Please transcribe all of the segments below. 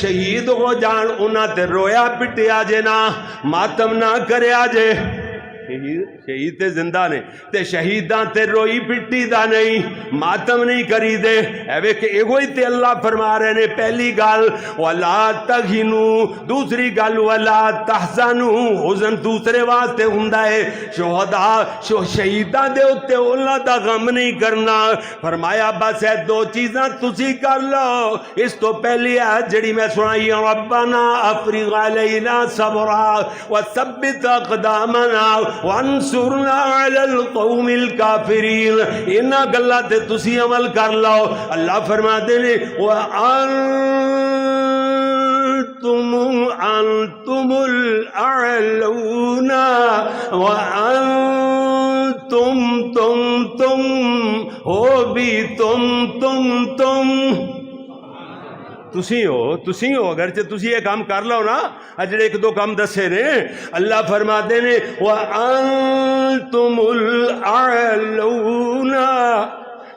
شہید ہو جان انہاں تے رویا پٹیا جے نا، ماتم نہ کریا جے۔ شہید تے زندہ نے تے شہیداں تے روئی پٹی دا نہیں، ماتم نہیں کری دے۔ ایوے کہ ایگوئی تے اللہ فرما رہے نے پہلی گل وَلَا تَغِنُوا، دوسری گل وَلَا تَحْزَنُوا، حزن دوسرے واسطے ہوندا ہے، شہداء شہیداں دے اوتے انہاں دا غم نہیں کرنا۔ فرمایا بس اے دو چیزاں تسی کر لو۔ اس تو پہلی ہے جڑی میں سنائی ربنا افرغ علینا صبرا وثبت اقدامنا وانصرنا علی القوم الکافرین، انہاں گلاں تے تسی عمل کر لو۔ اللہ فرماتے ہیں وَأَنْتُمُ الْأَعْلَوْنَ وَأَنْتُمْ تُمْ ہو بھی تم تسی ہو اگرچہ تسی یہ کام کر لو نا، اجڑے ایک دو کام دسے نے۔ اللہ فرماتے ہیں وَأَنْتُمُ الْأَعْلَوْنَ،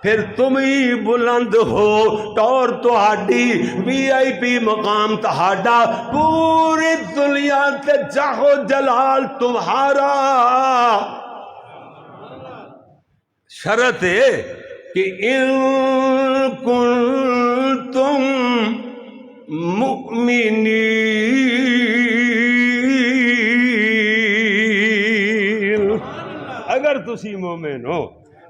پھر تم ہی بلند ہو، ٹور تہاڈی، وی آئی پی مقام تہاڈا، پوری دنیا تے جاہو جلال تمہارا۔ شرط ہے کہ ان کنتم مؤمنین، اگر تسی مومن ہو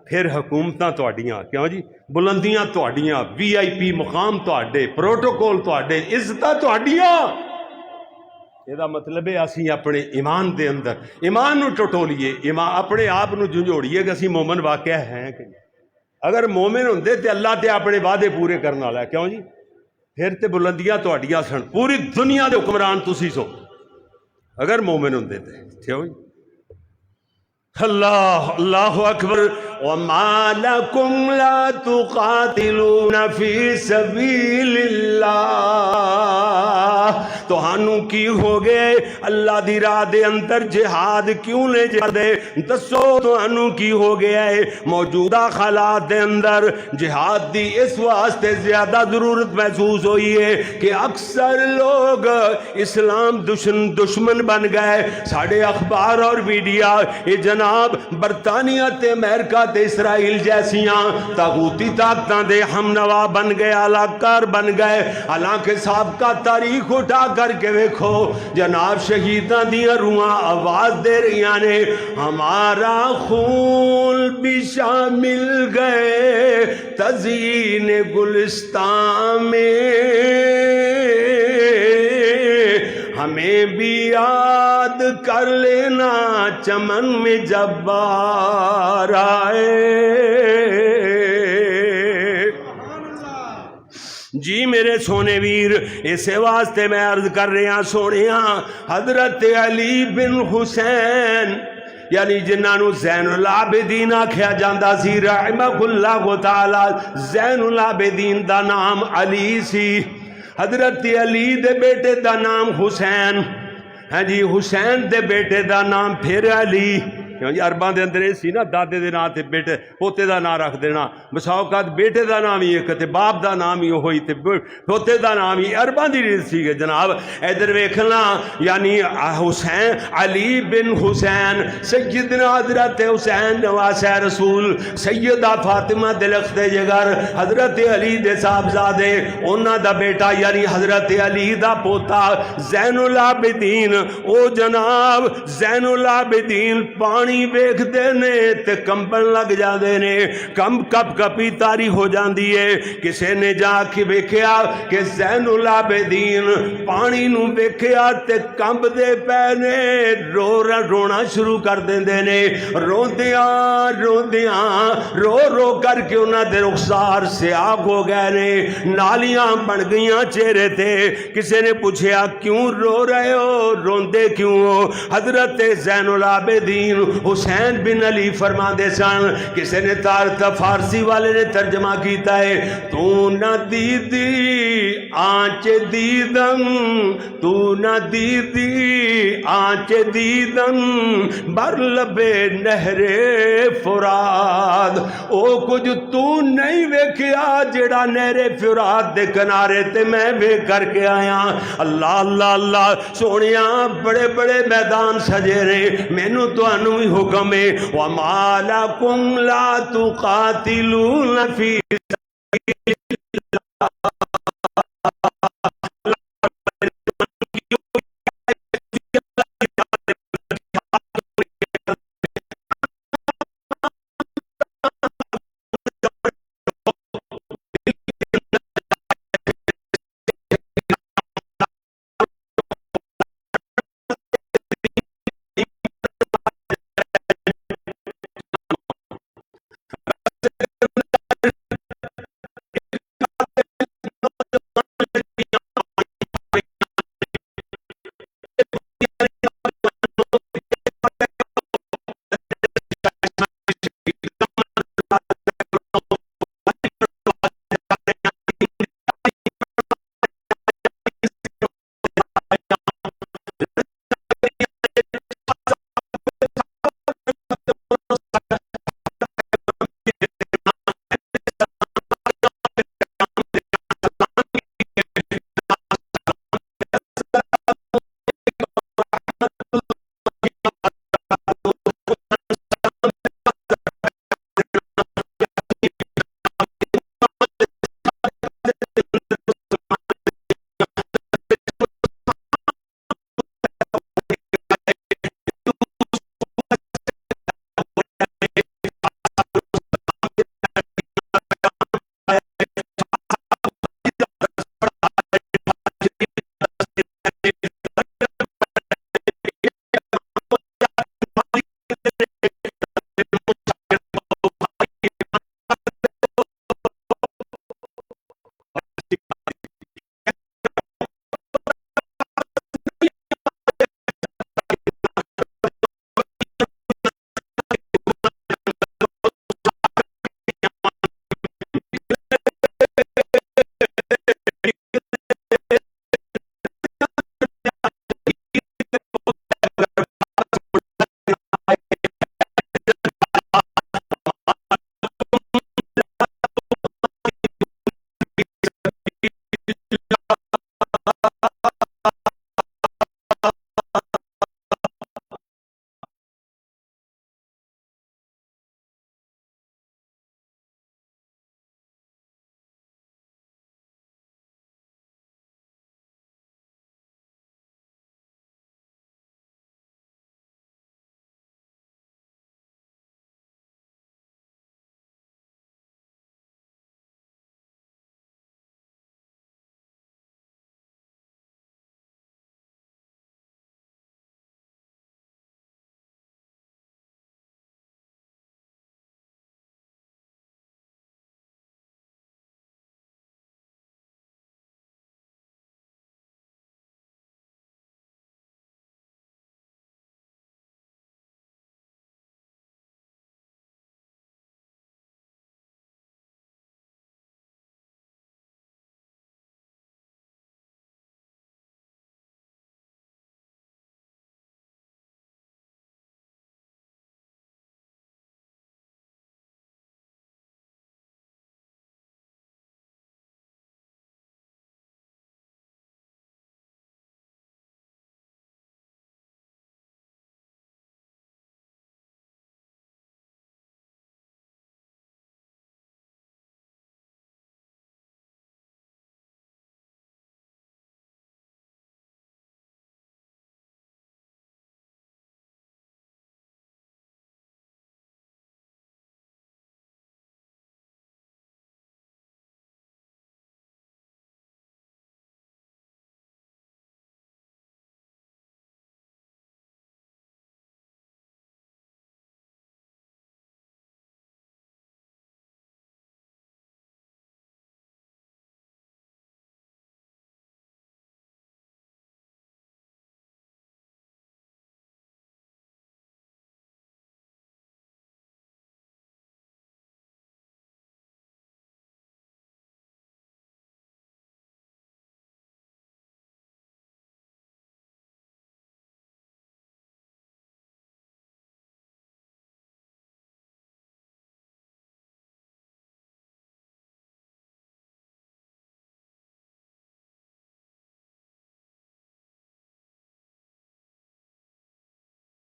پھر حکومتاں تہاڈیاں، کیوں جی بلندیاں تہاڈیاں، وی آئی پی مقام تہاڈے، پروٹوکول تہاڈے، عزتاں تہاڈیاں۔ یہ مطلب ہے اسی اپنے ایمان دے اندر ایمان نو ٹٹولیے، ایمان اپنے آپ نو جھنجھوڑیے کہ اسی مومن واقعہ ہیں کہ نہیں۔ اگر مومن ہوندے تے اللہ تے اپنے وعدے پورے کرنے والا ہے، کیوں جی پھر تے بلندیاں تہاڈیاں سن، پوری دنیا دے حکمران تسی سو اگر مومن ہوندے تے، کیوں جی۔ اللہ اکبر۔ وَمَا لَكُمْ لَا تُقَاتِلُونَ فِي سَبِيلِ اللَّهِ، تو ہانوں کی ہو گئے اللہ دی راہ دے اندر جہاد کیوں لے جاندے؟ دسو تو ہانوں کی ہو گیا ہے موجودہ حالات دے اندر جہاد دی اس واسطے زیادہ ضرورت محسوس ہوئی ہے کہ اکثر لوگ اسلام دشمن بن گئے۔ ساڑھے اخبار اور میڈیا یہ جناب برطانیہ تے امریکہ تے اسرائیل جیسیاں طاغوتی طاقتاں دے ہم نوا بن گئے، علاقار بن گئے۔ حالانکہ سابقہ تاریخ اٹھا کر کے ویکھو جناب شہیداں دیاں روحاں آواز دے رہیاں نے ہمارا خون بھی شامل گئے تزئین گلستان میں، ہمیں بھی یاد کر لینا چمن میں جب بار آئے۔ جی میرے سونے ویر، اسے واسطے میں عرض کر رہا سونیا حضرت علی بن حسین یعنی جنہاں نو زین العابدین آکھیا جاندا سی رحمہ اللہ تعالی، زین العابدین دا نام علی سی، حضرت علی دے بیٹے دا نام حسین، ہاں جی حسین دے بیٹے دا نام پھر علی۔ عرباں دے اندر سی نا دادے دے نام تے بیٹے پوتے دا نام رکھ دینا، بسا اوقات بیٹے دا نام ہی ایک تے باپ دا نام ہی ہوئی تے پوتے دا نام ہی، عرباں دی ریت سی گے جناب۔ ادھر ویکھنا یعنی حسین علی بن حسین سیدنا حضرت حسین نواسہ رسول سیدہ فاطمہ دلخت جگر حضرت علی دے صاحبزادے انہاں دا بیٹا یعنی حضرت علی دا پوتا زین العابدین، او جناب زین العابدین پانی ویکھ دے نے تے کمبن لگ جاندے نے، کپ کپی تاری ہو جاندی ہے۔ کسے نے جا کے ویکھیا کہ زین العابدین پانی نو ویکھیا تے کمب دے پے نے، رونا شروع کر دیندے نے، روندیاں رو رو کر کے انہاں دے رخسار سیاہ ہو گئے نے، نالیاں بن گئیاں چہرے تے۔ کسے نے پوچھیا کیوں رو رہے ہو، روندے کیوں ہو؟ حضرت زین العابدین حسین بن علی فرما دے سن کسی نے فارسی والے نے ترجمہ کیتا ہے تو نہ دیدی آنچ دیدم تو نہ دیدی آنچ دیدم بر لبے نہر فرات او کچھ تو نہیں ویکھیا جڑا نہر فرات دے کنارے تے میں ویکھ کر کے آیا اللہ اللہ اللہ سونیا بڑے بڑے میدان سجے نے مینوں تانوں بھی حکم ہے وَمَا لَكُمْ لَا تُقَاتِلُونَ فِي